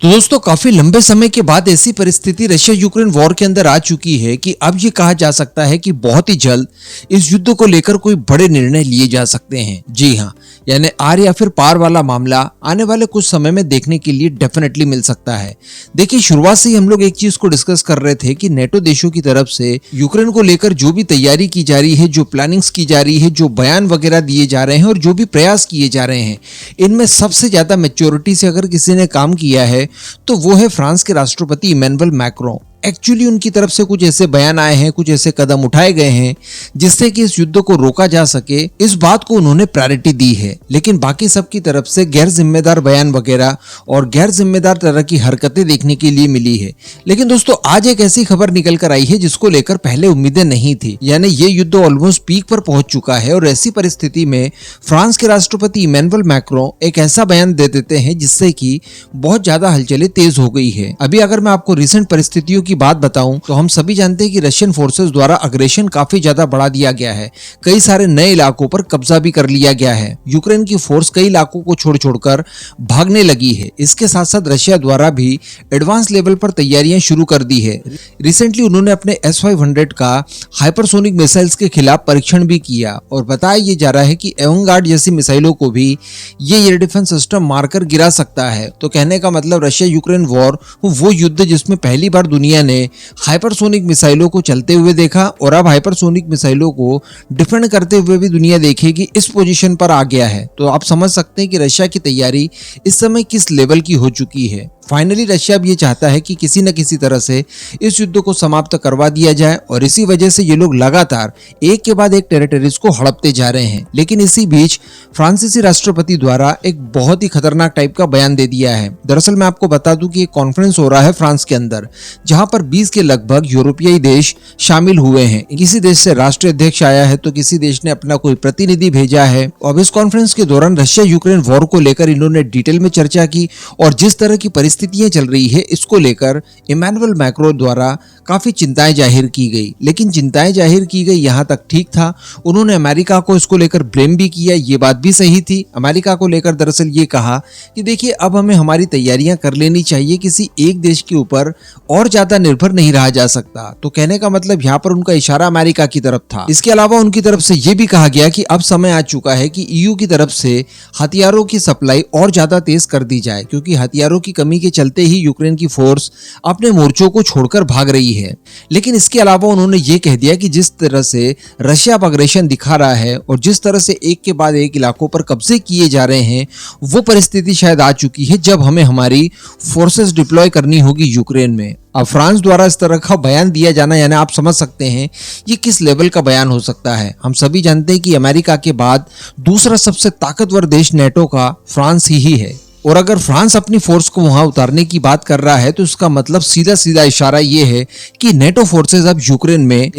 तो दोस्तों काफी लंबे समय के बाद ऐसी परिस्थिति रशिया यूक्रेन वॉर के अंदर आ चुकी है कि अब ये कहा जा सकता है कि बहुत ही जल्द इस युद्ध को लेकर कोई बड़े निर्णय लिए जा सकते हैं। जी हाँ, यानी आर या फिर पार वाला मामला आने वाले कुछ समय में देखने के लिए डेफिनेटली मिल सकता है। देखिए, शुरुआत से ही हम लोग एक चीज को डिस्कस कर रहे थे कि नेटो देशों की तरफ से यूक्रेन को लेकर जो भी तैयारी की जा रही है, जो प्लानिंग्स की जा रही है, जो बयान वगैरह दिए जा रहे हैं और जो भी प्रयास किए जा रहे हैं, इनमें सबसे ज्यादा मैच्योरिटी से अगर किसी ने काम किया है तो वो है फ्रांस के राष्ट्रपति इमैनुअल मैक्रों। एक्चुअली उनकी तरफ से कुछ ऐसे बयान आए हैं, कुछ ऐसे कदम उठाए गए हैं जिससे कि इस युद्ध को रोका जा सके, इस बात को उन्होंने प्रायोरिटी दी है। लेकिन बाकी सबकी तरफ से गैर जिम्मेदार बयान वगैरह और गैर जिम्मेदार तरह की हरकतें देखने के लिए मिली है। लेकिन दोस्तों, आज एक ऐसी खबर निकल कर आई है जिसको लेकर पहले उम्मीदें नहीं थी, यानी ये युद्ध ऑलमोस्ट पीक पर पहुंच चुका है और ऐसी परिस्थिति में फ्रांस के राष्ट्रपति इमैनुअल मैक्रों एक ऐसा बयान दे देते हैं जिससे कि बहुत ज्यादा हलचलें तेज हो गई है। अभी अगर मैं आपको रिसेंट परिस्थितियों की बात बताऊं तो हम सभी जानते हैं कि रशियन फोर्सेस द्वारा अग्रेशन काफी ज्यादा बढ़ा दिया गया है। कई सारे नए इलाकों पर कब्जा भी कर लिया गया है। यूक्रेन की फोर्स कई इलाकों को छोड़कर भागने लगी है। इसके साथ साथ रशिया द्वारा भी एडवांस लेवल पर तैयारियां शुरू कर दी है। रिसेंटली उन्होंने अपने S-500 का हाइपरसोनिक मिसाइल्स के खिलाफ परीक्षण भी किया और बताया ये जा रहा है कि एवंगार्ड जैसी मिसाइलों को भी ये एयर डिफेंस सिस्टम मारकर गिरा सकता है। तो कहने का मतलब रशिया यूक्रेन वॉर वो युद्ध जिसमें पहली बार दुनिया ने हाइपरसोनिक मिसाइलों को चलते हुए देखा और अब हाइपरसोनिक मिसाइलों को डिफेंड करते हुए भी दुनिया देखेगी, इस पोजीशन पर आ गया है। तो आप समझ सकते हैं कि रशिया की तैयारी इस समय किस लेवल की हो चुकी है। फाइनली रशिया अब ये चाहता है कि किसी न किसी तरह से इस युद्ध को समाप्त करवा दिया जाए और इसी वजह से ये लोग लगातार एक के बाद एक टेरिटरीज को हड़पते जा रहे हैं। लेकिन इसी बीच फ्रांसीसी राष्ट्रपति द्वारा एक बहुत ही खतरनाक टाइप का बयान दे दिया है। दरअसल मैं आपको बता दूं कि एक कॉन्फ्रेंस हो रहा है फ्रांस के अंदर, जहां पर 20 के लगभग यूरोपीय देश शामिल हुए हैं। किसी देश से राष्ट्रीय अध्यक्ष आया है तो किसी देश ने अपना कोई प्रतिनिधि भेजा है। अब इस कॉन्फ्रेंस के दौरान रशिया यूक्रेन वॉर को लेकर इन्होंने डिटेल में चर्चा की और जिस तरह की स्थितियां चल रही है इसको लेकर इमैनुअल मैक्रों द्वारा काफी चिंताएं जाहिर की गई। लेकिन चिंताएं जाहिर की गई यहां तक ठीक था। उन्होंने अमेरिका को इसको लेकर ब्लेम भी किया, ये बात भी सही थी। अमेरिका को लेकर दरअसल ये कहा कि देखिए, अब हमें हमारी तैयारियां कर लेनी चाहिए, किसी एक देश के ऊपर और ज्यादा निर्भर नहीं रहा जा सकता। तो कहने का मतलब यहाँ पर उनका इशारा अमेरिका की तरफ था। इसके अलावा उनकी तरफ से ये भी कहा गया कि अब समय आ चुका है कि EU की तरफ से हथियारों की सप्लाई और ज्यादा तेज कर दी जाए, क्योंकि हथियारों की कमी के चलते ही यूक्रेन की फोर्स अपने मोर्चों को छोड़कर भाग रही है। लेकिन इसके अलावा उन्होंने ये कह दिया कि जिस तरह से रशिया अग्रेशन दिखा रहा है और जिस तरह से एक के बाद एक इलाकों पर कब्जे किए जा रहे हैं, वो परिस्थिति शायद आ चुकी है जब हमें हमारी फोर्सेस डिप्लॉय करनी होगी यूक्रेन में। अब फ्रांस द्वारा इस तरह का बयान दिया जाना, यानी आप समझ सकते हैं ये किस लेवल का बयान हो सकता है। हम सभी जानते हैं कि अमेरिका के बाद दूसरा सबसे ताकतवर देश नेटो का फ्रांस ही है और अगर फ्रांस अपनी फोर्स को वहां उतारने की बात कर रहा है तो इसका मतलब सीधा सीधा इशारा ये है कि नेटो फोर्सेस अब यूक्रेन में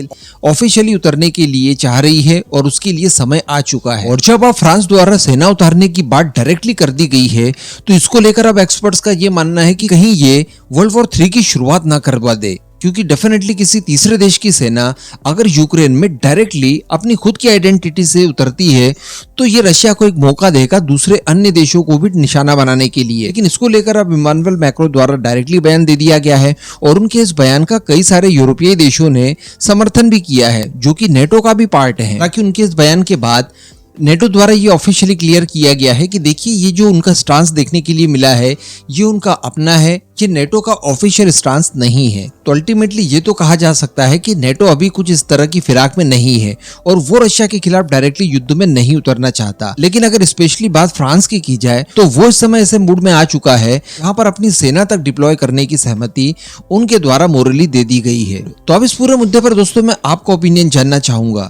ऑफिशियली उतरने के लिए चाह रही है और उसके लिए समय आ चुका है। और जब अब फ्रांस द्वारा सेना उतारने की बात डायरेक्टली कर दी गई है तो इसको लेकर अब एक्सपर्ट्स का ये मानना है कि कहीं ये वर्ल्ड वॉर 3 की शुरुआत ना करवा दे, क्योंकि डेफिनेटली किसी तीसरे देश की सेना अगर यूक्रेन में डायरेक्टली अपनी खुद की आइडेंटिटी से उतरती है तो ये रशिया को एक मौका देगा दूसरे अन्य देशों को भी निशाना बनाने के लिए। लेकिन इसको लेकर अब इमैनुअल मैक्रों द्वारा डायरेक्टली बयान दे दिया गया है और उनके इस बयान का कई सारे यूरोपीय देशों ने समर्थन भी किया है, जो कि नेटो का भी पार्ट है। ताकि उनके इस बयान के बाद नेटो द्वारा ये ऑफिशियली क्लियर किया गया है कि देखिए, ये जो उनका स्टांस देखने के लिए मिला है ये उनका अपना है, ये नेटो का ऑफिशियल स्टांस नहीं है। तो अल्टीमेटली ये तो कहा जा सकता है कि नेटो अभी कुछ इस तरह की फिराक में नहीं है और वो रशिया के खिलाफ डायरेक्टली युद्ध में नहीं उतरना चाहता। लेकिन अगर स्पेशली बात फ्रांस की जाए तो वो इस समय ऐसे मूड में आ चुका है यहाँ पर अपनी सेना तक डिप्लॉय करने की सहमति उनके द्वारा मोरली दे दी गई है। तो अब इस पूरे मुद्दे पर दोस्तों मैं आपका ओपिनियन जानना चाहूंगा।